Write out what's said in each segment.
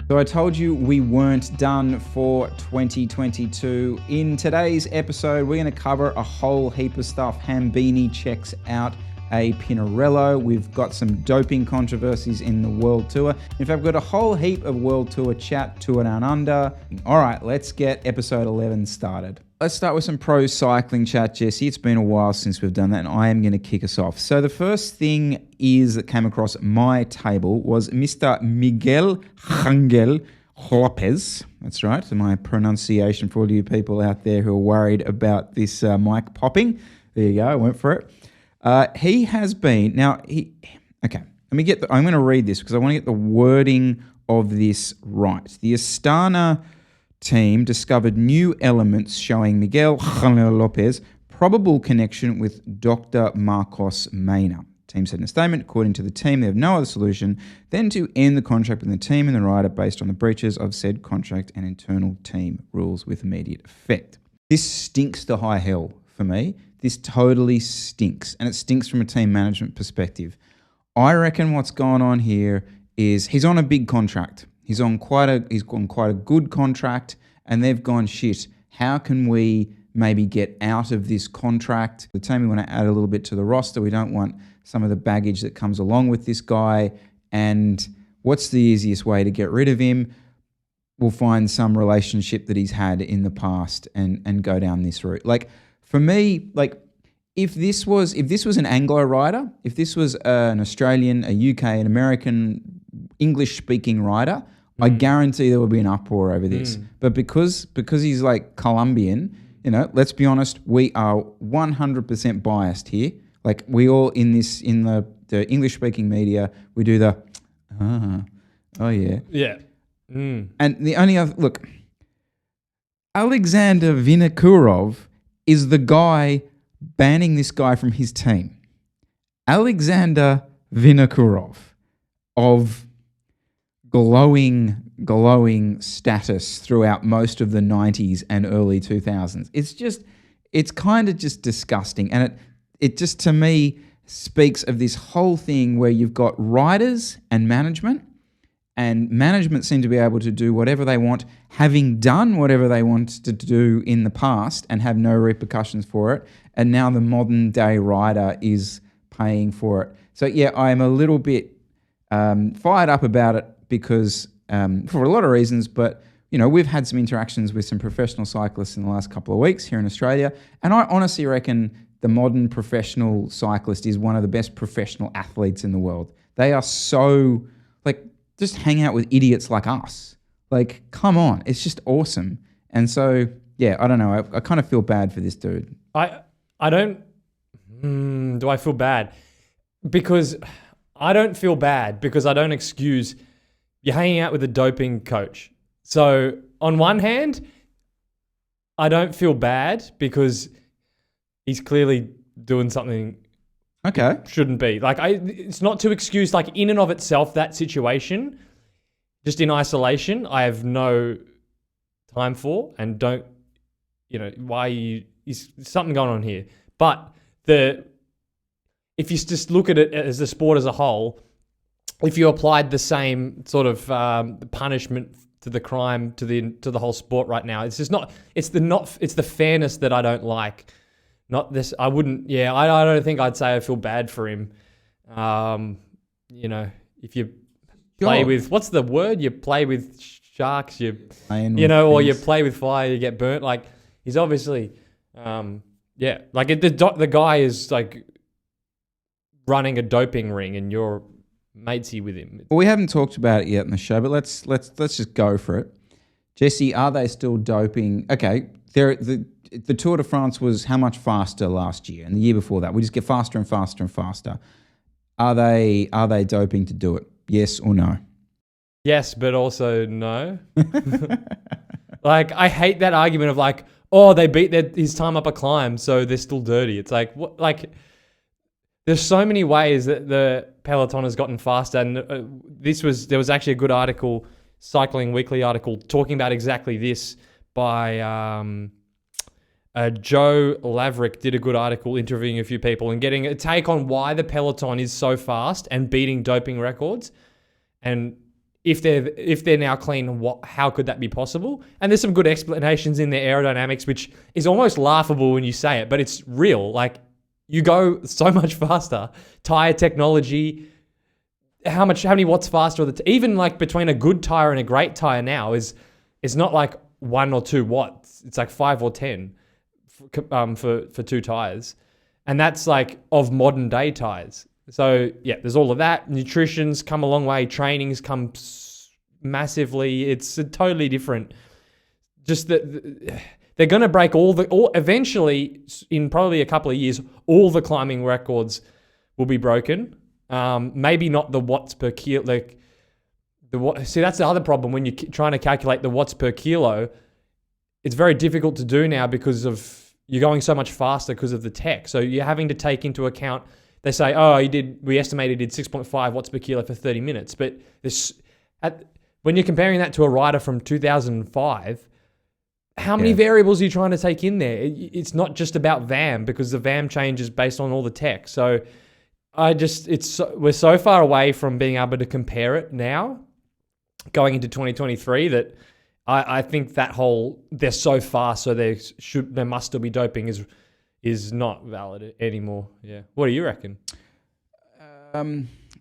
So I told you we weren't done for 2022. In today's episode, we're going to cover a whole heap of stuff. Hambini checks out a Pinarello. We've got some doping controversies in the World Tour. In fact, we've got a whole heap of World Tour chat, Tour Down Under. All right, let's get episode 11 started. Let's start with some pro cycling chat, Jesse. It's been a while since we've done that, and I am going to kick us off. So the first thing that came across my table was Mr. Miguel Angel Lopez. That's right, my pronunciation for all you people out there who are worried about this mic popping. There you go, I went for it. He has been, okay, I'm going to read this because I want to get the wording of this right. The Astana team discovered new elements showing Miguel Angel Lopez probable connection with Dr. Marcos Mena. Team said in a statement, according to the team, they have no other solution than to end the contract with the team and the rider based on the breaches of said contract and internal team rules with immediate effect. This stinks to high hell for me. This totally stinks, and it stinks from a team management perspective. I reckon what's going on here is he's on a big contract. He's on quite a good contract, and they've gone, shit, how can we maybe get out of this contract? The team, we want to add a little bit to the roster. We don't want some of the baggage that comes along with this guy. And what's the easiest way to get rid of him? We'll find some relationship that he's had in the past and go down this route. Like, for me, like, if this was an Anglo rider, if this was an Australian, a UK, an American, English-speaking rider, I guarantee there would be an uproar over this. But because he's like Colombian, let's be honest, we are 100% biased here. Like, we all in the English-speaking media, we do the, oh yeah. Yeah. And the only other, look, Alexander Vinokurov is the guy banning this guy from his team. Alexander Vinokurov of glowing status throughout most of the 90s and early 2000s. It's kind of just disgusting. And it just, to me, speaks of this whole thing where you've got riders and management seem to be able to do whatever they want, having done whatever they wanted to do in the past and have no repercussions for it. And now the modern day rider is paying for it. So yeah, I'm a little bit fired up about it because for a lot of reasons, but we've had some interactions with some professional cyclists in the last couple of weeks here in Australia. And I honestly reckon the modern professional cyclist is one of the best professional athletes in the world. They are so, just hang out with idiots like us. Like, come on. It's just awesome. And so, yeah, I don't know. I kind of feel bad for this dude. I don't... do I feel bad? Because I don't feel bad because I don't excuse you're hanging out with a doping coach. So on one hand, I don't feel bad because he's clearly doing something shouldn't be. It's not to excuse, in and of itself, that situation, just in isolation, I have no time for and don't, is something going on here. But if you just look at it as the sport as a whole, if you applied the same sort of punishment to the crime to the whole sport right now, it's just not. It's the fairness that I don't like. Not this. I wouldn't. Yeah, I don't think I'd say I feel bad for him. If you play with, what's the word? You play with sharks. Or you play with fire, you get burnt. He's obviously, the guy is running a doping ring, and you're matesy with him. Well, we haven't talked about it yet in the show, but let's just go for it. Jesse, are they still doping? Okay, the Tour de France was how much faster last year and the year before that? We just get faster and faster and faster. Are they doping to do it? Yes or no? Yes, but also no. I hate that argument of they beat his time up a climb, so they're still dirty. It's what? There's so many ways that the peloton has gotten faster, and there was actually a good article, Cycling Weekly article, talking about exactly this by Joe Laverick did a good article interviewing a few people and getting a take on why the peloton is so fast and beating doping records. And if they're now clean, how could that be possible? And there's some good explanations in their aerodynamics, which is almost laughable when you say it, but it's real. Like, you go so much faster. Tire technology, how many watts faster are even like between a good tire and a great tire now is not like 1 or 2 watts. It's like 5 or 10 for 2 tires. And that's like of modern day tires. So yeah, there's all of that. Nutrition's come a long way. Training's come massively. It's a totally different. Just that they're going to break eventually, in probably a couple of years, all the climbing records will be broken. Maybe not the watts per kilo. Like see, that's the other problem when you're trying to calculate the watts per kilo. It's very difficult to do now because you're going so much faster because of the tech. So you're having to take into account. They say, we estimated he did 6.5 watts per kilo for 30 minutes. But when you're comparing that to a rider from 2005, how many variables are you trying to take in there? It's not just about VAM, because the VAM changes based on all the tech. So we're so far away from being able to compare it now, going into 2023, that I think that they're so fast, so there must still be doping is not valid anymore. Yeah. What do you reckon?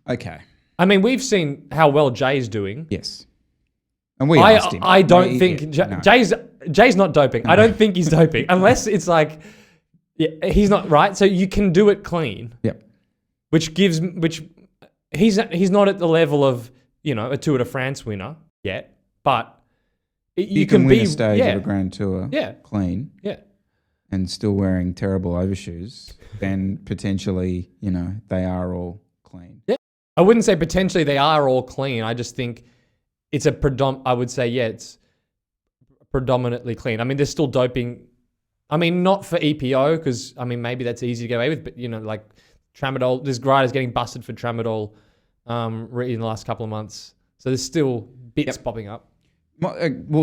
Okay. I mean, we've seen how well Jay's doing. Yes. And we asked him. I don't think Jay's not doping. No. I don't think he's doping unless it's like, he's not, right? So you can do it clean. Yep. Which he's not at the level of, a Tour de France winner yet, but you can win be a stage of a Grand Tour clean. Yeah. And still wearing terrible overshoes, then potentially, they are all clean. Yeah. I wouldn't say potentially they are all clean. I just think it's I would say, it's predominantly clean. I mean, there's still doping. I mean, not for EPO, because, maybe that's easy to get away with, but, like tramadol, there's riders getting busted for tramadol in the last couple of months. So there's still bits popping up.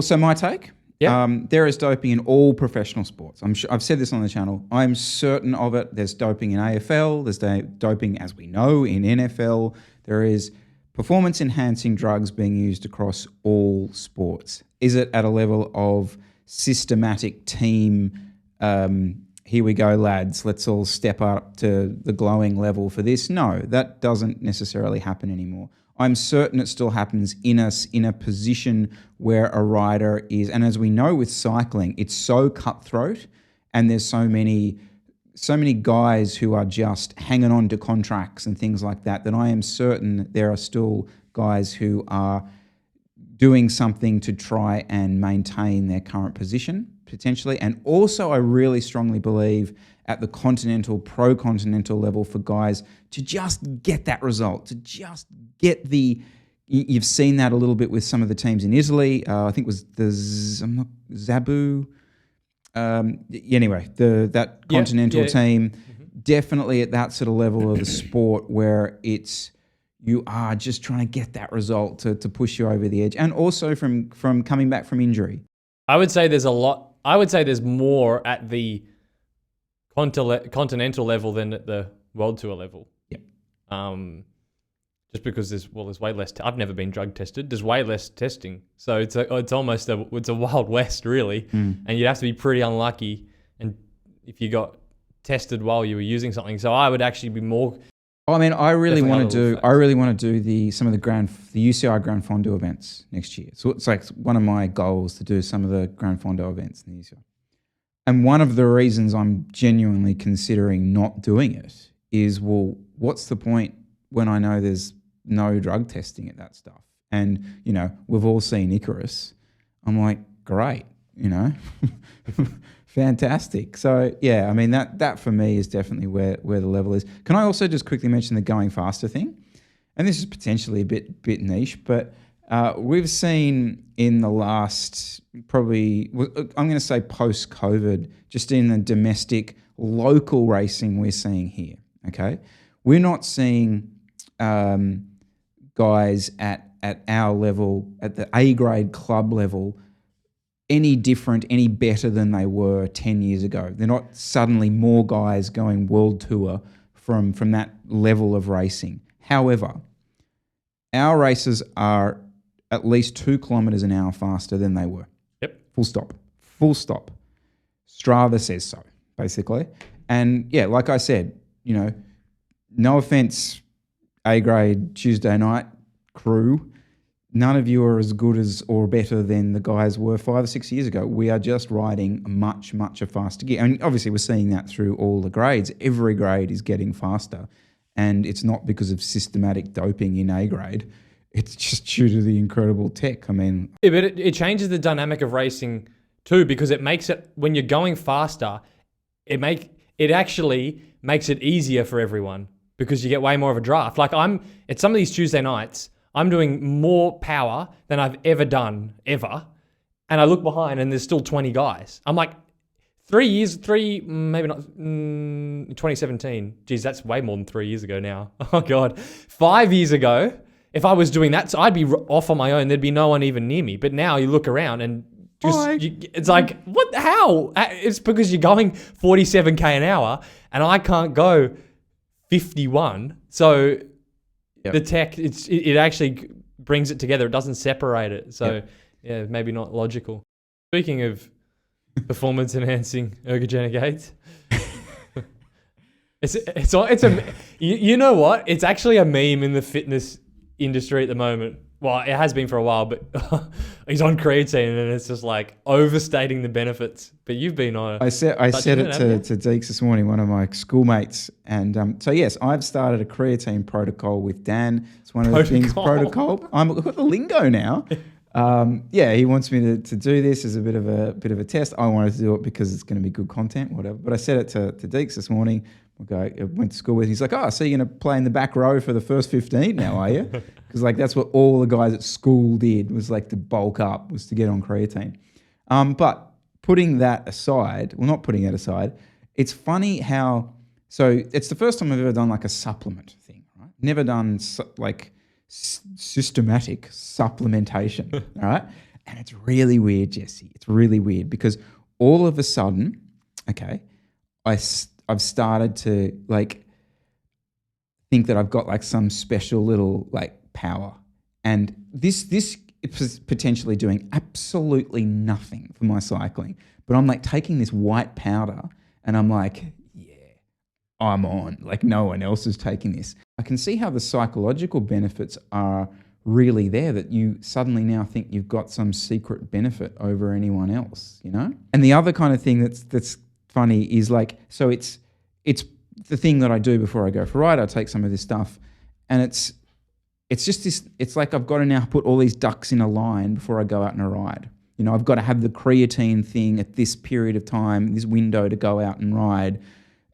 So my take? Yeah. There is doping in all professional sports. I've said this on the channel. I'm certain of it. There's doping in AFL. There's doping, as we know, in NFL. There is performance-enhancing drugs being used across all sports. Is it at a level of systematic team, here we go, lads, let's all step up to the glowing level for this? No, that doesn't necessarily happen anymore. I'm certain it still happens in a position where a rider is, and as we know with cycling, it's so cutthroat, and there's so many guys who are just hanging on to contracts and things like that I am certain there are still guys who are doing something to try and maintain their current position, potentially. And also, I really strongly believe at the pro-continental level for guys to just get that result, to just get you've seen that a little bit with some of the teams in Italy. I think it was Zabu. Anyway, that continental team, definitely at that sort of level of the sport where you are just trying to get that result to push you over the edge, and also from coming back from injury. I would say there's a lot. I would say there's more at the continental level than at the World Tour level. Yeah. Just because there's way less. I've never been drug tested. There's way less testing, so it's almost a Wild West really, and you'd have to be pretty unlucky, and if you got tested while you were using something. So I would actually be more. I really want to do some of the UCI Grand Fondo events next year. So it's like one of my goals to do some of the Grand Fondo events in the UCI. And one of the reasons I'm genuinely considering not doing it is, well, what's the point when I know there's no drug testing at that stuff? And, we've all seen Icarus. I'm like, great, fantastic. So, yeah, that for me is definitely where the level is. Can I also just quickly mention the going faster thing? And this is potentially a bit niche, but we've seen in the last probably, I'm going to say post-COVID, just in the domestic local racing we're seeing here, okay? We're not seeing guys at our level, at the A-grade club level, any different, any better than they were 10 years ago. They're not suddenly more guys going world tour from that level of racing. However, our races are at least 2 kilometers an hour faster than they were. Yep. Full stop. Full stop. Strava says so, basically. And yeah, like I said, you know, no offense, A-grade Tuesday night crew, none of you are as good as or better than the guys were 5 or 6 years ago. We are just riding much, much a faster gear. And obviously we're seeing that through all the grades. Every grade is getting faster. And it's not because of systematic doping in A-grade. It's just due to the incredible tech. I mean... Yeah, but it changes the dynamic of racing too, because it makes it, when you're going faster, it actually makes it easier for everyone because you get way more of a draft. Like at some of these Tuesday nights, I'm doing more power than I've ever done, ever. And I look behind and there's still 20 guys. I'm like, 2017. Geez, that's way more than 3 years ago now. Oh God. 5 years ago, if I was doing that, so I'd be off on my own. There'd be no one even near me. But now you look around and it's like, what? How? It's because you're going 47k an hour and I can't go 51. So the tech, it actually brings it together. It doesn't separate it. So yeah, maybe not logical. Speaking of performance enhancing ergogenic aids, it's you know what? It's actually a meme in the fitness industry at the moment. Well, it has been for a while, but he's on creatine and it's just like overstating the benefits. But you've been on. I said it to Deeks this morning, one of my schoolmates, and so yes, I've started a creatine protocol with Dan. It's one of the things. Protocol. I've got the lingo now. Yeah, he wants me to do this as a bit of a test. I wanted to do it because it's going to be good content, whatever. But I said it to Deeks this morning. I went to school with. He's like, "Oh, so you're going to play in the back row for the first 15 now, are you?" Because like that's what all the guys at school did, was like to bulk up, was to get on creatine. But putting that aside, well, not putting that aside, it's funny how. So it's the first time I've ever done like a supplement thing, right? Never done systematic supplementation, all right? And it's really weird, Jesse. It's really weird because all of a sudden, okay, I've started to like think that I've got like some special little like power, and this is potentially doing absolutely nothing for my cycling, but I'm like taking this white powder and I'm like, yeah, I'm on. Like no one else is taking this. I can see how the psychological benefits are really there, that you suddenly now think you've got some secret benefit over anyone else, you know? And the other kind of thing that's funny is like, so it's the thing that I do before I go for a ride. I take some of this stuff and it's just this, it's like I've got to now put all these ducks in a line before I go out on a ride. You know, I've got to have the creatine thing at this period of time, this window to go out and ride.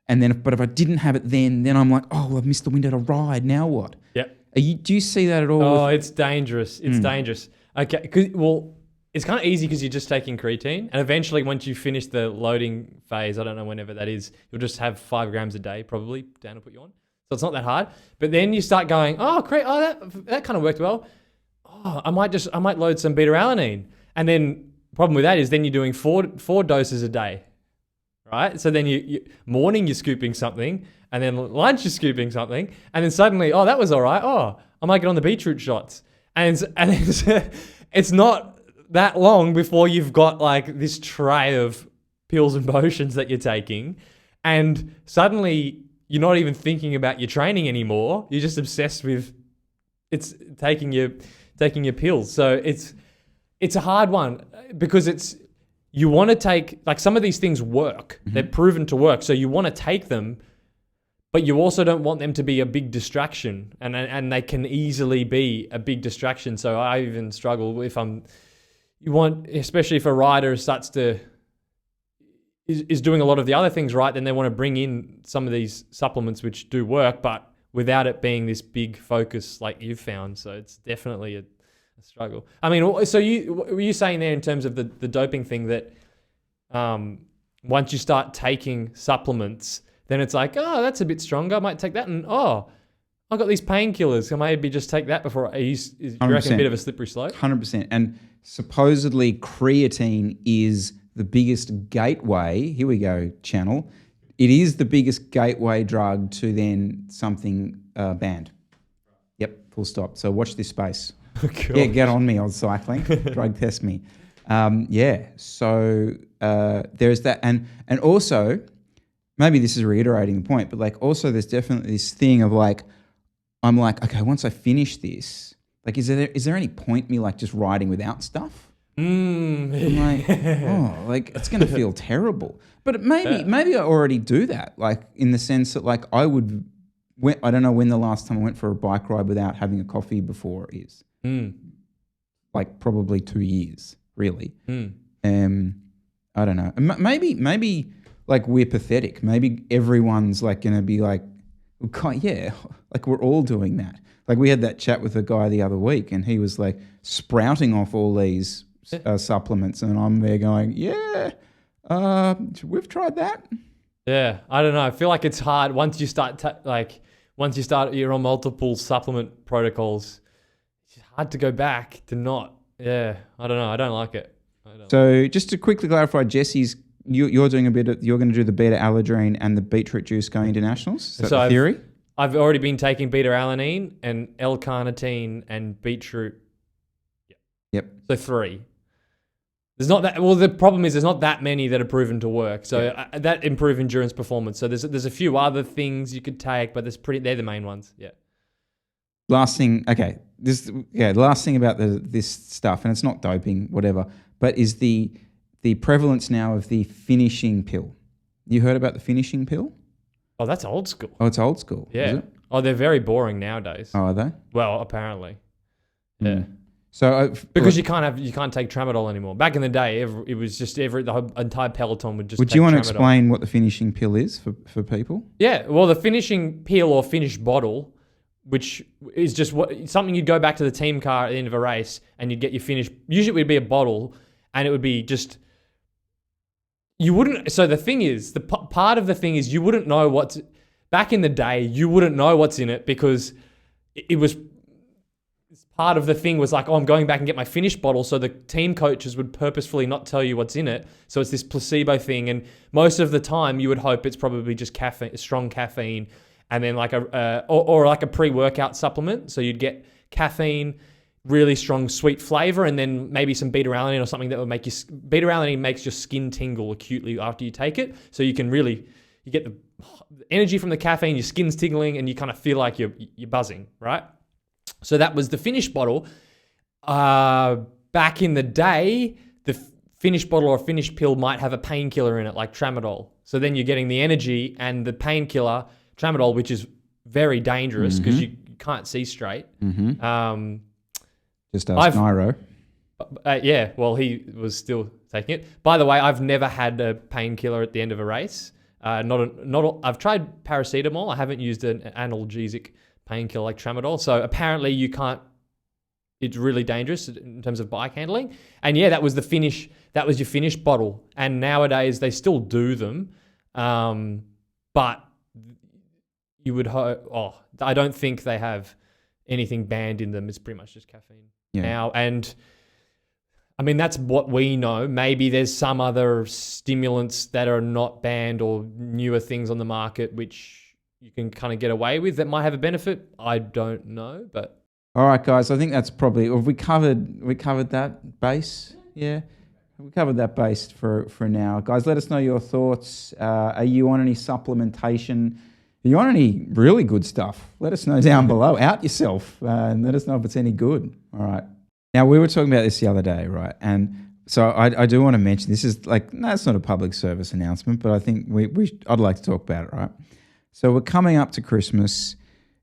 And then, but if I didn't have it then I'm like, oh, well, I've missed the window to ride. Now what? Yep. Do you see that at all? Oh, it's dangerous. It's dangerous. Okay. Well, it's kind of easy because you're just taking creatine. And eventually, once you finish the loading phase, I don't know whenever that is, you'll just have 5 grams a day, probably. Dan will put you on. So it's not that hard. But then you start going, that kind of worked well. Oh, I might load some beta-alanine. And then problem with that is then you're doing four doses a day. Right? So then you morning you're scooping something, and then lunch you're scooping something, and then suddenly, oh, that was all right. Oh, I might get on the beetroot shots. And it's not that long before you've got like this tray of pills and potions that you're taking, and suddenly you're not even thinking about your training anymore. You're just obsessed with taking your pills. So it's a hard one because you want to take, like some of these things work. Mm-hmm. They're proven to work. So you want to take them, but you also don't want them to be a big distraction. And they can easily be a big distraction. So I even struggle especially if a rider is doing a lot of the other things right, then they want to bring in some of these supplements which do work, but without it being this big focus like you've found. So it's definitely a struggle. I mean, so were you saying there in terms of the doping thing that once you start taking supplements, then it's like, oh, that's a bit stronger. I might take that, and oh, I've got these painkillers. I maybe just take that before. Do you reckon a bit of a slippery slope? 100%. And supposedly creatine is the biggest gateway. Here we go, channel. It is the biggest gateway drug to then something banned. Yep, full stop. So watch this space. Cool. Yeah, get on me, I was cycling. Drug test me. So there's that. And also, maybe this is reiterating the point, but like also there's definitely this thing of like, I'm like, okay, once I finish this, like, is there any point me like just riding without stuff? I'm like, oh, like it's going to feel terrible. But maybe I already do that, like in the sense that like I don't know when the last time I went for a bike ride without having a coffee before is. Like probably 2 years, really. I don't know. Maybe like we're pathetic. Maybe everyone's like going to be like, yeah, like we're all doing that. Like we had that chat with a guy the other week and he was like sprouting off all these supplements and I'm there going, yeah, we've tried that. Yeah, I don't know. I feel like it's hard once you start you're on multiple supplement protocols. It's hard to go back to not. Yeah, I don't know. I don't like it. So just to quickly clarify, Jesse's you're doing you're going to do the beta allergine and the beetroot juice going to nationals. Is that the theory? I've already been taking beta alanine and L-carnitine and beetroot. Yep. So 3. There's not that. Well, the problem is there's not that many that are proven to work. So that improve endurance performance. So there's a few other things you could take, but they're the main ones. Yeah. Last thing, okay. Last thing about this stuff, and it's not doping, whatever, but is the prevalence now of the finishing pill. You heard about the finishing pill? Oh, that's old school. Oh, it's old school. Yeah. Is it? Oh, they're very boring nowadays. Oh, are they? Well, apparently. Yeah. So because you can't take tramadol anymore. Back in the day, it was just the whole entire peloton would just. Would take you want tramadol. to explain what the finishing pill is for people? Yeah, well, the finishing pill or finished bottle, which is just something you'd go back to the team car at the end of a race and you'd get your finish. Usually, it would be a bottle, and it would be just. You wouldn't. So the thing is, part of the thing is you wouldn't know what's. Back in the day, you wouldn't know what's in it because it was. Part of the thing was like, oh, I'm going back and get my finished bottle. So the team coaches would purposefully not tell you what's in it. So it's this placebo thing. And most of the time you would hope it's probably just caffeine, strong caffeine, and then like or like a pre-workout supplement. So you'd get caffeine, really strong sweet flavor, and then maybe some beta alanine or something that would make you, beta alanine makes your skin tingle acutely after you take it. So you can really, you get the energy from the caffeine, your skin's tingling, and you kind of feel like you're buzzing, right? So that was the finished bottle. Back in the day, the finished bottle or finished pill might have a painkiller in it, like tramadol. So then you're getting the energy and the painkiller, tramadol, which is very dangerous because you can't see straight. Just ask NERO. Yeah, well, he was still taking it. By the way, I've never had a painkiller at the end of a race. I've tried paracetamol. I haven't used an analgesic painkiller like tramadol. So apparently you can't, it's really dangerous in terms of bike handling. And yeah, that was the finish, that was your finished bottle. And nowadays they still do them. But you would hope, I don't think they have anything banned in them. It's pretty much just caffeine now. And I mean, that's what we know. Maybe there's some other stimulants that are not banned or newer things on the market, which you can kind of get away with that might have a benefit. I don't know, but all right, guys. I think that's probably. Have we covered that base? Yeah, we covered that base for now, guys. Let us know your thoughts. Are you on any supplementation? Are you on any really good stuff? Let us know down below. Out yourself and let us know if it's any good. All right. Now we were talking about this the other day, right? And so I do want to mention this is like it's not a public service announcement, but I think I'd like to talk about it, right? So we're coming up to Christmas.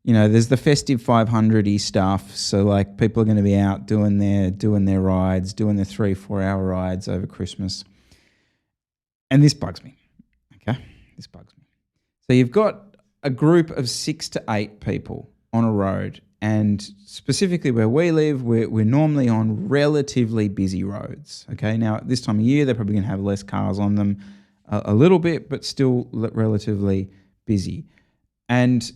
You know, there's the festive 500-y stuff. So like people are going to be out doing their rides, doing their 3-4 hour rides over Christmas. And this bugs me. Okay? This bugs me. So you've got a group of 6 to 8 people on a road, and specifically where we live, we're normally on relatively busy roads. Okay? Now, at this time of year, they're probably going to have less cars on them a little bit, but still relatively busy. And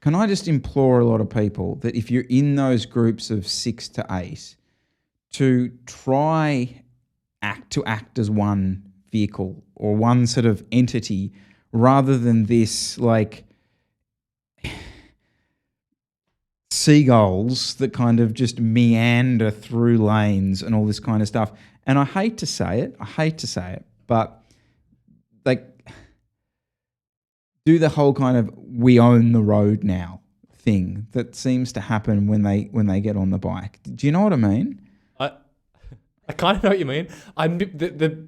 can I just implore a lot of people that if you're in those groups of 6 to 8, to try to act as one vehicle or one sort of entity seagulls that kind of just meander through lanes and all this kind of stuff. And I hate to say it, but like, do the whole kind of we own the road now thing that seems to happen when they get on the bike. Do you know what I mean? I kind of know what you mean. The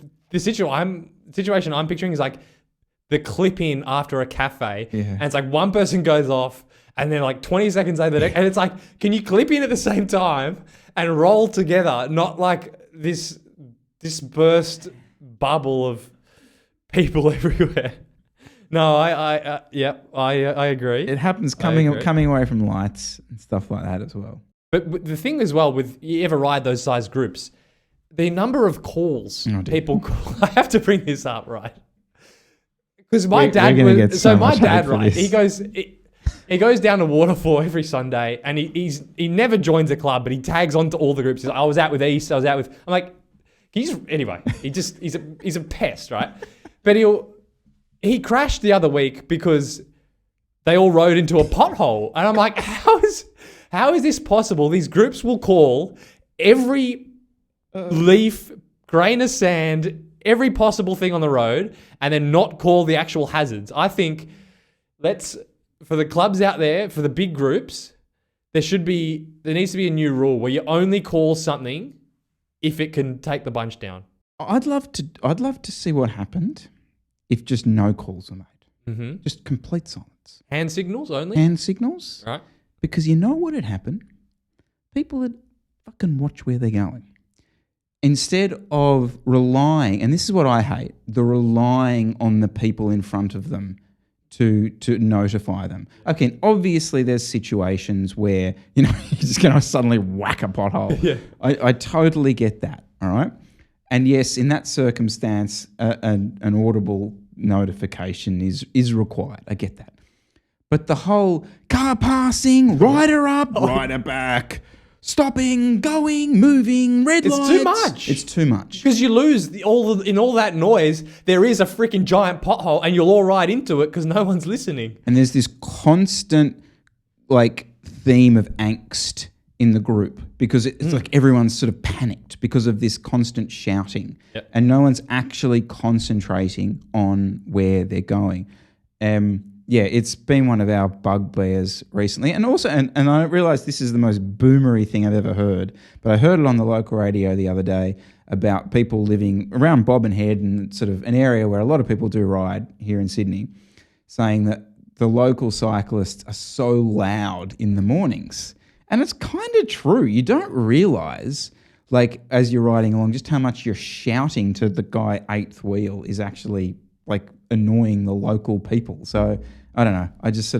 situation I'm picturing is like the clip in after a cafe, and it's like one person goes off, and then like 20 seconds later, and it's like, can you clip in at the same time and roll together, not like this dispersed bubble of people everywhere. No, I agree. It happens coming away from lights and stuff like that as well. But the thing as well with, you ever ride those size groups, the number of calls people call, I have to bring this up, right? Because my dad he goes down to Waterfall every Sunday, and he never joins a club, but he tags onto all the groups. He's like, I was out with East, I'm like, he's a pest, right? But he crashed the other week because they all rode into a pothole. And I'm like, how is this possible? These groups will call every leaf, grain of sand, every possible thing on the road, and then not call the actual hazards. I think for the clubs out there, for the big groups, there needs to be a new rule where you only call something if it can take the bunch down. I'd love to see what happened if just no calls are made. Mm-hmm. Just complete silence. Hand signals only? Hand signals. Right. Because you know what had happened? People would fucking watch where they're going. Instead of relying, and this is what I hate, the relying on the people in front of them to notify them. Okay, and obviously there's situations where, you're just going to suddenly whack a pothole. Yeah. I totally get that, all right? And yes, in that circumstance, an audible notification is required. I get that. But the whole car passing, rider up, rider back, stopping, going, moving, red lights. It's too much. It's too much. Because you lose in all that noise, there is a freaking giant pothole and you'll all ride into it because no one's listening. And there's this constant theme of angst in the group because it's like everyone's sort of panicked because of this constant shouting. Yep. And no one's actually concentrating on where they're going. It's been one of our bugbears recently. And also, and I realise this is the most boomery thing I've ever heard, but I heard it on the local radio the other day about people living around Bobbin Head and sort of an area where a lot of people do ride here in Sydney, saying that the local cyclists are so loud in the mornings. And it's kind of true. You don't realise, as you're riding along, just how much you're shouting to the guy eighth wheel is actually annoying the local people. So I don't know. I just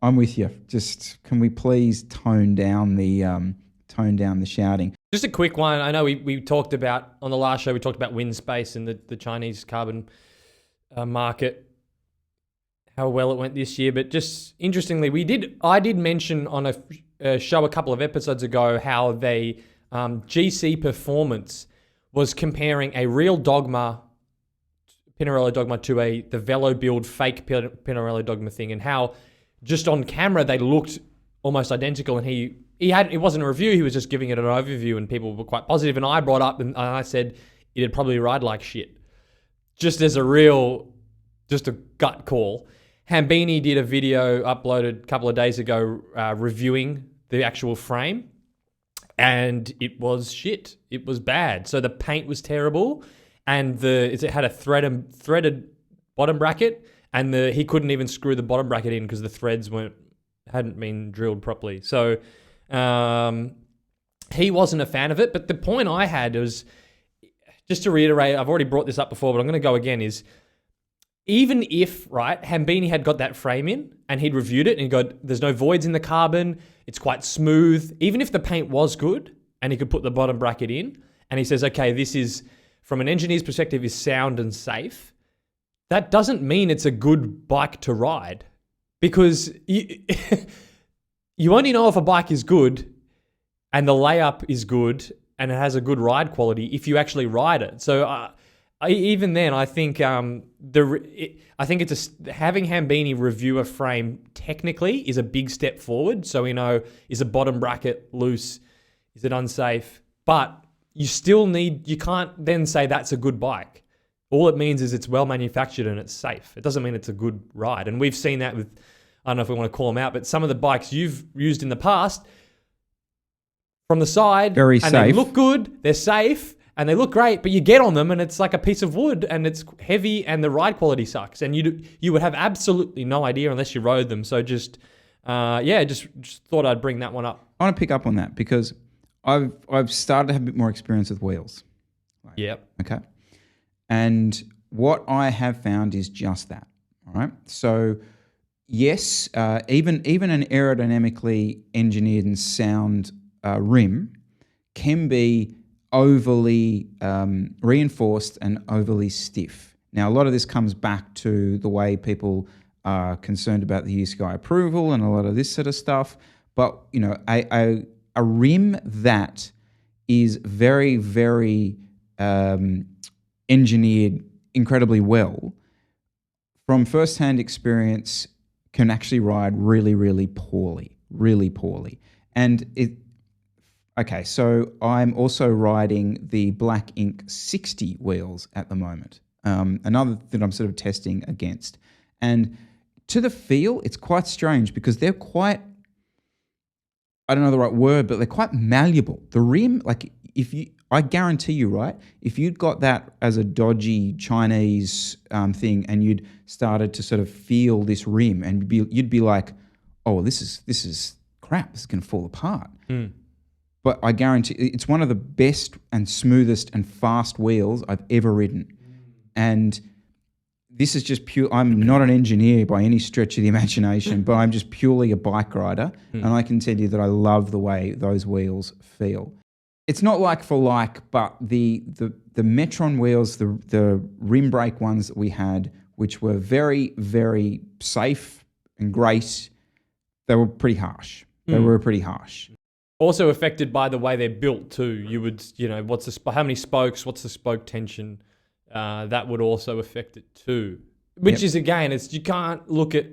I'm with you. Just can we please tone down the shouting? Just a quick one. I know we talked about on the last show. We talked about wind space and the Chinese carbon market, how well it went this year. But just interestingly, I did mention on a show a couple of episodes ago how they GC Performance was comparing a real Dogma, Pinarello Dogma, to the Velo Build fake Pinarello Dogma thing, and how just on camera they looked almost identical. And it wasn't a review; he was just giving it an overview, and people were quite positive. And I brought up and I said it'd probably ride like shit, just as just a gut call. Hambini did a video uploaded a couple of days ago reviewing the actual frame, and it was shit. It was bad. So the paint was terrible, and it had a threaded bottom bracket, and he couldn't even screw the bottom bracket in because the threads hadn't been drilled properly. So he wasn't a fan of it. But the point I had was, just to reiterate, I've already brought this up before, but I'm going to go again, is even if, Hambini had got that frame in and he'd reviewed it and there's no voids in the carbon, it's quite smooth, even if the paint was good and he could put the bottom bracket in and he says, okay, this is, from an engineer's perspective, is sound and safe, that doesn't mean it's a good bike to ride, because you only know if a bike is good and the layup is good and it has a good ride quality if you actually ride it. So even then, I think I think having Hambini review a frame technically is a big step forward. So we know, is a bottom bracket loose? Is it unsafe? But you can't then say that's a good bike. All it means is it's well manufactured and it's safe. It doesn't mean it's a good ride. And we've seen that with, I don't know if we want to call them out, but some of the bikes you've used in the past, from the side, very and safe. They look good, they're safe, and they look great, but you get on them and it's like a piece of wood and it's heavy and the ride quality sucks. And you would have absolutely no idea unless you rode them. So just thought I'd bring that one up. I want to pick up on that because I've started to have a bit more experience with wheels. Yep. Okay. And what I have found is just that. All right. So yes, even an aerodynamically engineered and sound rim can be overly reinforced and overly stiff. Now, a lot of this comes back to the way people are concerned about the USCI approval and a lot of this sort of stuff. But, you know, a rim that is very, very engineered incredibly well, from first-hand experience, can actually ride really, really poorly. And okay, so I'm also riding the Black Ink 60 wheels at the moment. Another that I'm sort of testing against. And to the feel, it's quite strange because they're quite, I don't know the right word, but they're quite malleable. The rim, like I guarantee you, right, if you'd got that as a dodgy Chinese thing and you'd started to sort of feel this rim and you'd be like, oh, this is crap. This is going to fall apart. Mm. But I guarantee it's one of the best and smoothest and fast wheels I've ever ridden. And this is just pure. I'm not an engineer by any stretch of the imagination, but I'm just purely a bike rider. And I can tell you that I love the way those wheels feel. It's not like for like, but the Metron wheels, the rim brake ones that we had, which were very, very safe and great, they were pretty harsh. Also affected by the way they're built too. You would, how many spokes, what's the spoke tension? That would also affect it too. Which is, again, you can't look at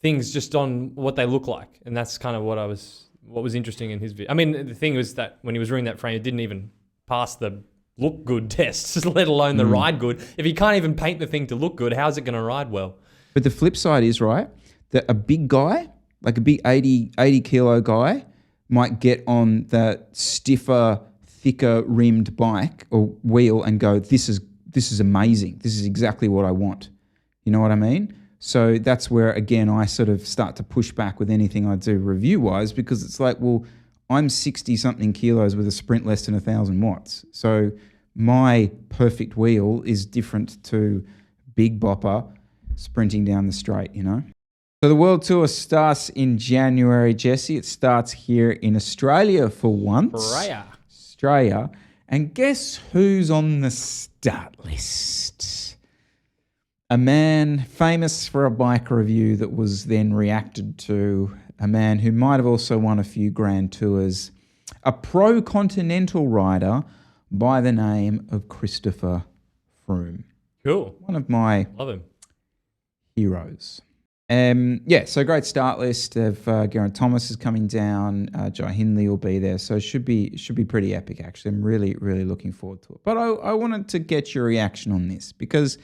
things just on what they look like. And that's kind of what was interesting in his video. I mean, the thing was that when he was reading that frame, it didn't even pass the look good tests, let alone the ride good. If you can't even paint the thing to look good, how's it going to ride well? But the flip side is, right, that a big guy, like a big 80 kilo guy, might get on that stiffer, thicker rimmed bike or wheel and go, this is amazing. This is exactly what I want. You know what I mean? So that's where, again, I sort of start to push back with anything I do review-wise, because it's like, well, I'm 60-something kilos with a sprint less than 1,000 watts. So my perfect wheel is different to Big Bopper sprinting down the straight, you know? So the World Tour starts in January, Jesse. It starts here in Australia for once. Australia. And guess who's on the start list? A man famous for a bike review that was then reacted to, a man who might have also won a few Grand Tours, a pro-continental rider by the name of Christopher Froome. Cool. One of my heroes. So great start list of Geraint Thomas is coming down. Jai Hindley will be there. So it should be pretty epic, actually. I'm really, really looking forward to it. But I wanted to get your reaction on this because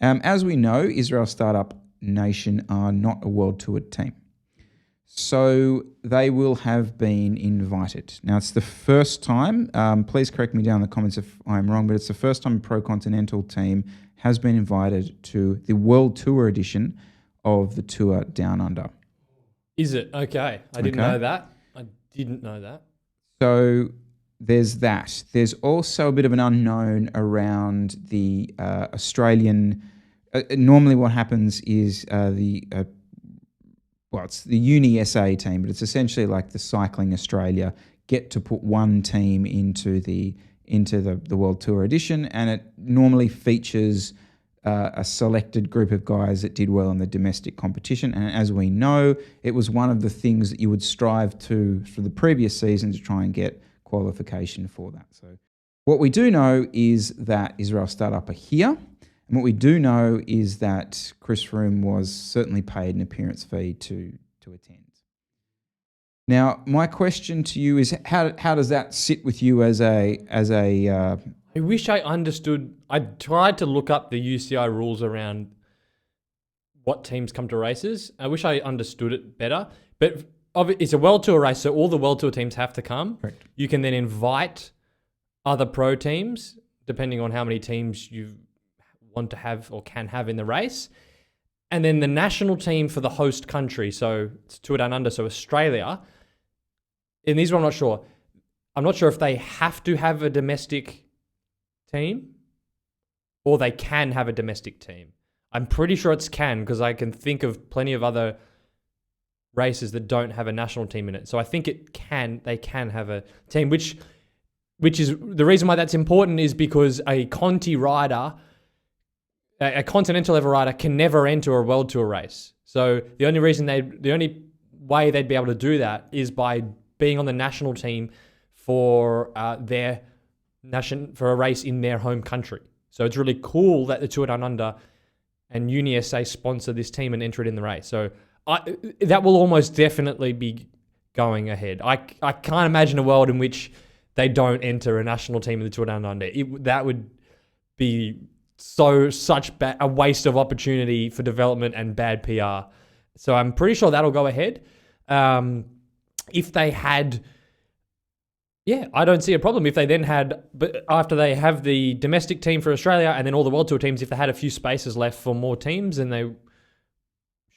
as we know, Israel Startup Nation are not a World Tour team. So they will have been invited. Now, it's the first time, please correct me down in the comments if I'm wrong, but it's the first time a pro-continental team has been invited to the World Tour edition of the Tour Down Under. Is it? Okay. I didn't know that. So there's that. There's also a bit of an unknown around the Australian. Normally what happens is it's the Uni SA team, but it's essentially like the Cycling Australia get to put one team into the World Tour edition, and it normally features a selected group of guys that did well in the domestic competition. And as we know, it was one of the things that you would strive to for the previous season to try and get qualification for that. So What we do know is that Israel Startup are here. And what we do know is that Chris Froome was certainly paid an appearance fee to attend. Now, my question to you is, how does that sit with you as a I wish I understood. I tried to look up the UCI rules around what teams come to races. I wish I understood it better. But it's a World Tour race, so all the World Tour teams have to come. Correct. You can then invite other pro teams, depending on how many teams you want to have or can have in the race. And then the national team for the host country, so it's Tour Down Under, so Australia. And these are I'm not sure. I'm not sure if they have to have a domestic team or they can have a domestic team. I'm pretty sure it's can, because I can think of plenty of other races that don't have a national team in it. So I think they can have a team, which is the reason why that's important, is because a Conti rider, a continental level rider, can never enter a World Tour race. So the only way they'd be able to do that is by being on the national team for a race in their home country. So it's really cool that the Tour Down Under and UniSA sponsor this team and enter it in the race. So that will almost definitely be going ahead. I can't imagine a world in which they don't enter a national team in the Tour Down Under. That would be such a waste of opportunity for development and bad PR. So I'm pretty sure that'll go ahead. If they had, I don't see a problem. If they then had, but after they have the domestic team for Australia and then all the World Tour teams, if they had a few spaces left for more teams, then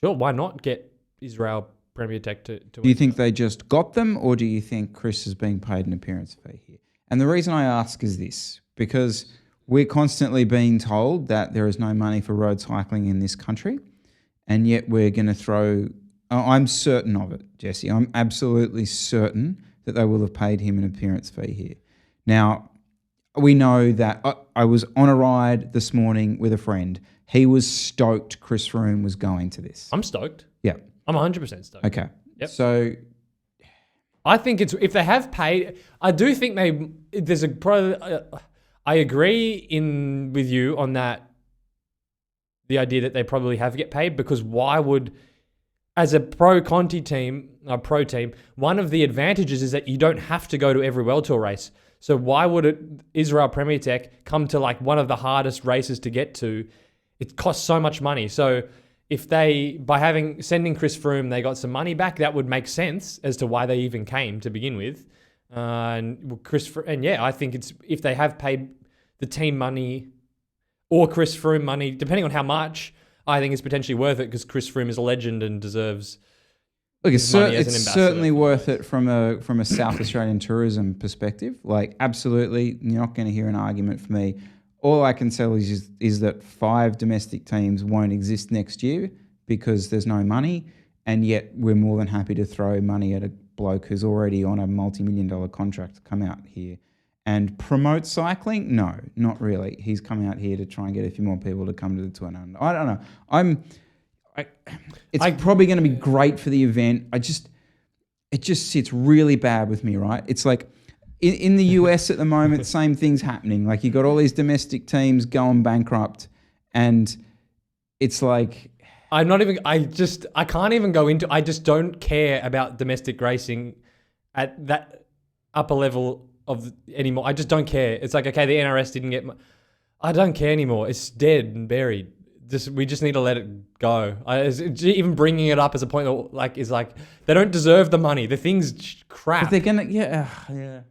why not get Israel Premier Tech to Do you think they just got them, or do you think Chris is being paid an appearance fee here? And the reason I ask is this, because we're constantly being told that there is no money for road cycling in this country, and yet we're going to throw... I'm certain of it, Jesse. I'm absolutely certain that they will have paid him an appearance fee here. Now, we know that I was on a ride this morning with a friend. He was stoked Chris Froome was going to this. I'm stoked. Yeah. I'm 100% stoked. Okay. Yep. So I think if they have paid, I do think there's a pro. I agree with you on that. The idea that they probably have get paid, because why would, as a pro team, one of the advantages is that you don't have to go to every World Tour race. So why would Israel Premier Tech come to like one of the hardest races to get to? It costs so much money. So if sending Chris Froome, they got some money back, that would make sense as to why they even came to begin with. I think if they have paid the team money or Chris Froome money, depending on how much, I think it's potentially worth it, because Chris Froome is a legend and deserves. Look, it's certainly worth it from a South Australian tourism perspective. Like, absolutely, you're not going to hear an argument for me. All I can tell is that 5 domestic teams won't exist next year because there's no money, and yet we're more than happy to throw money at a bloke who's already on a multi-million-dollar contract to come out here and promote cycling. No, not really. He's coming out here to try and get a few more people to come to the Tour Down Under. I don't know. It's probably going to be great for the event. It just sits really bad with me, right? It's like, in the US at the moment, same thing's happening. Like, you got all these domestic teams going bankrupt, and it's like... I can't even go into... I just don't care about domestic racing at that upper level of anymore. I just don't care. It's like, okay, the NRS didn't get... I don't care anymore. It's dead and buried. We just need to let it go. Even bringing it up as a point that is like, they don't deserve the money. The thing's crap. But they're gonna... Yeah.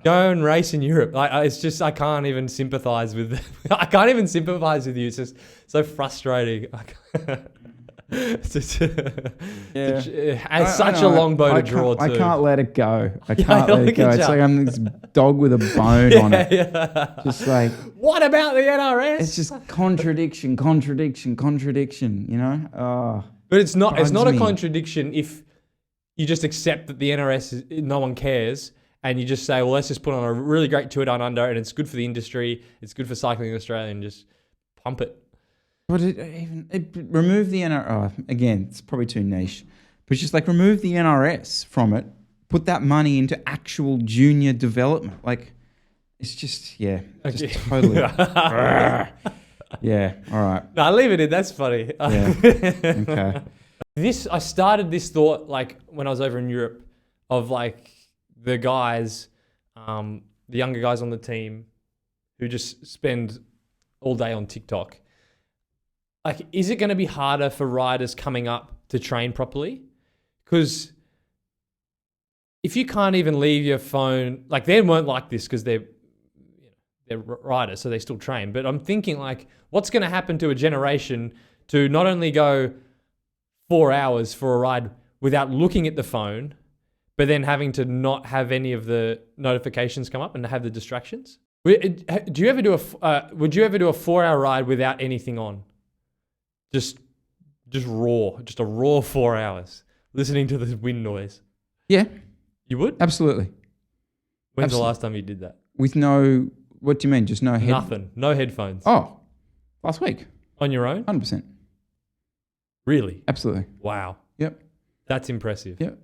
Go and race in Europe. It's just, I can't even sympathize with. I can't even sympathize with you. It's just so frustrating. It's such a long bow to draw too. I can't let it go. I can't let it go. It's like I'm this dog with a bone on it. Yeah. Just like, what about the NRS? It's just contradiction. You know. Oh, but it's not a contradiction if you just accept that the NRS no one cares. And you just say, well, let's just put on a really great Tour Down Under, and it's good for the industry, it's good for cycling in Australia, and just pump it. But remove the NRS. Oh, again, it's probably too niche. But just like, remove the NRS from it, put that money into actual junior development. Like, It's just, yeah, Okay. just totally. Yeah, all right. No, leave it in. That's funny. Yeah. Okay. I started this thought like when I was over in Europe of like the guys, the younger guys on the team who just spend all day on TikTok. Like, is it going to be harder for riders coming up to train properly? Because if you can't even leave your phone, like they weren't like this because they're riders, so they still train. But I'm thinking like, what's going to happen to a generation to not only go 4 hours for a ride without looking at the phone, but then having to not have any of the notifications come up and have the distractions? Would you ever do a 4-hour ride without anything on? Just a raw 4 hours listening to the wind noise. Yeah, You would? absolutely. When's the last time you did that? With no, what do you mean? Just no head? Nothing. No headphones. Oh, last week. On your own? 100%. Really? Absolutely. Wow. Yep. That's impressive. Yep.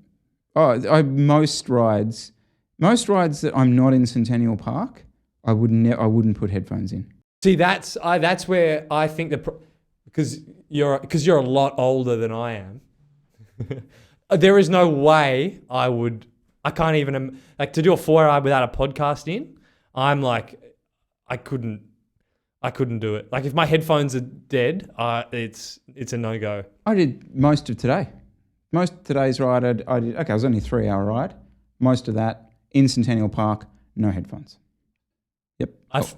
Oh, most rides that I'm not in Centennial Park, I wouldn't put headphones in. See, that's where I think because you're a lot older than I am. There is no way I can't even like to do a 4-hour without a podcast in. I'm like, I couldn't do it. Like if my headphones are dead, it's a no-go. I did most of today. Most of today's ride, I did. Okay, it was only a 3-hour ride. Most of that in Centennial Park, no headphones. Yep.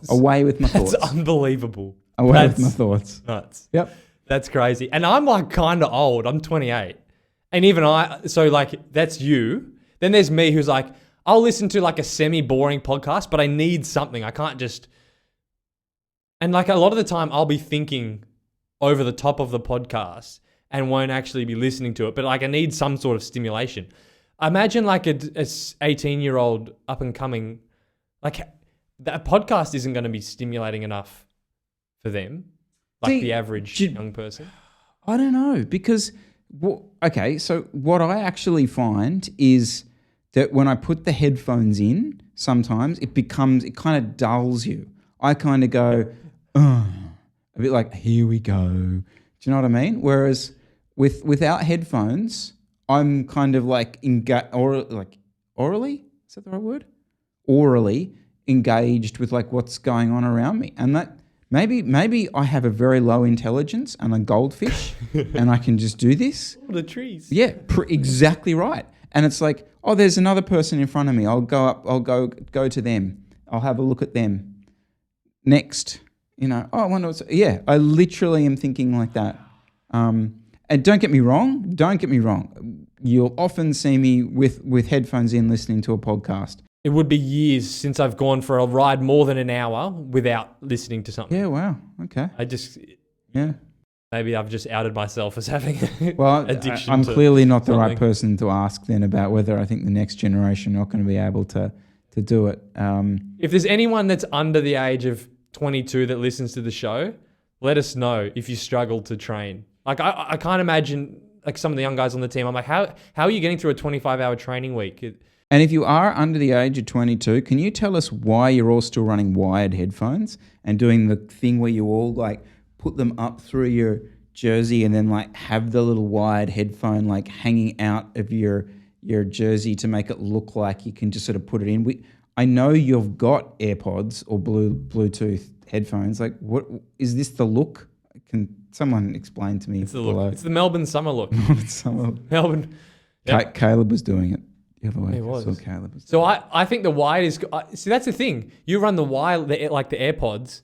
Away with my thoughts. That's unbelievable. With my thoughts. Nuts. Yep. That's crazy. And I'm like kind of old. I'm 28. And even so like that's you. Then there's me who's like, I'll listen to like a semi-boring podcast, but I need something. I can't just... And like a lot of the time I'll be thinking over the top of the podcast and won't actually be listening to it. But like I need some sort of stimulation. Imagine like a 18-year-old up and coming, like that podcast isn't going to be stimulating enough for them, like the average young person. I don't know because, okay, so what I actually find is that when I put the headphones in, sometimes it kind of dulls you. I kind of go, a bit like, here we go. Do you know what I mean? Whereas without headphones, I'm kind of like orally, is that the right word? Orally engaged with like what's going on around me. And that maybe I have a very low intelligence and a goldfish and I can just do this. All the trees. Yeah, exactly right. And it's like, oh, there's another person in front of me. I'll go up, I'll go to them. I'll have a look at them. Next, I wonder what's... Yeah, I literally am thinking like that. And don't get me wrong. You'll often see me with headphones in listening to a podcast. It would be years since I've gone for a ride more than an hour without listening to something. Yeah, wow. Okay. Yeah. Maybe I've just outed myself as having addiction. I'm clearly not the something. right person to ask then about whether I think the next generation are not going to be able to do it. If there's anyone that's under the age of 22 that listens to the show, let us know if you struggle to train. Like I can't imagine like some of the young guys on the team. I'm like, how are you getting through a 25-hour training week? And if you are under the age of 22, can you tell us why you're all still running wired headphones and doing the thing where you all like put them up through your jersey and then like have the little wired headphone like hanging out of your jersey to make it look like you can just sort of put it in? I know you've got AirPods or Bluetooth headphones. Like, what is this the look? Can someone explain to me? It's the look. It's the Melbourne summer look. Melbourne. Yep. Caleb was doing it the other way. He was. I saw Caleb was so I think the wired is... See, that's the thing. You run the wired, like the AirPods.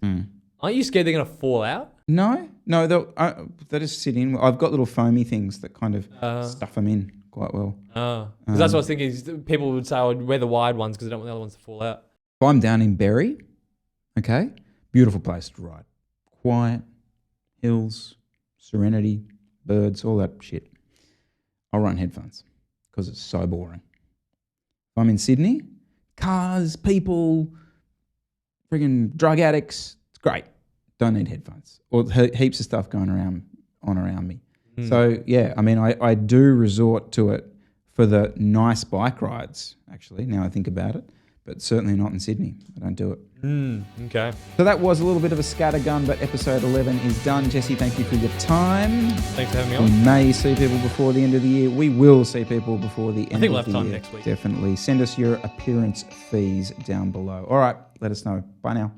Aren't you scared they're going to fall out? No, they just sit in. I've got little foamy things that kind of stuff them in quite well. Because that's what I was thinking. Is people would say I would wear the wired ones because I don't want the other ones to fall out. If I'm down in Berry, okay, beautiful place to ride. Quiet, hills, serenity, birds, all that shit. I'll run headphones because it's so boring. If I'm in Sydney, cars, people, friggin' drug addicts, it's great. Don't need headphones or heaps of stuff going around me. So yeah, I mean, I do resort to it for the nice bike rides. Actually, now I think about it, but certainly not in Sydney. I don't do it. Okay. So that was a little bit of a scattergun, but episode 11 is done. Jesse, thank you for your time. Thanks for having me We on. may see people before the end of the year. We will see people before the end of the year. I think we'll have time next week. Definitely. Send us your appearance fees down below. All right, let us know. Bye now.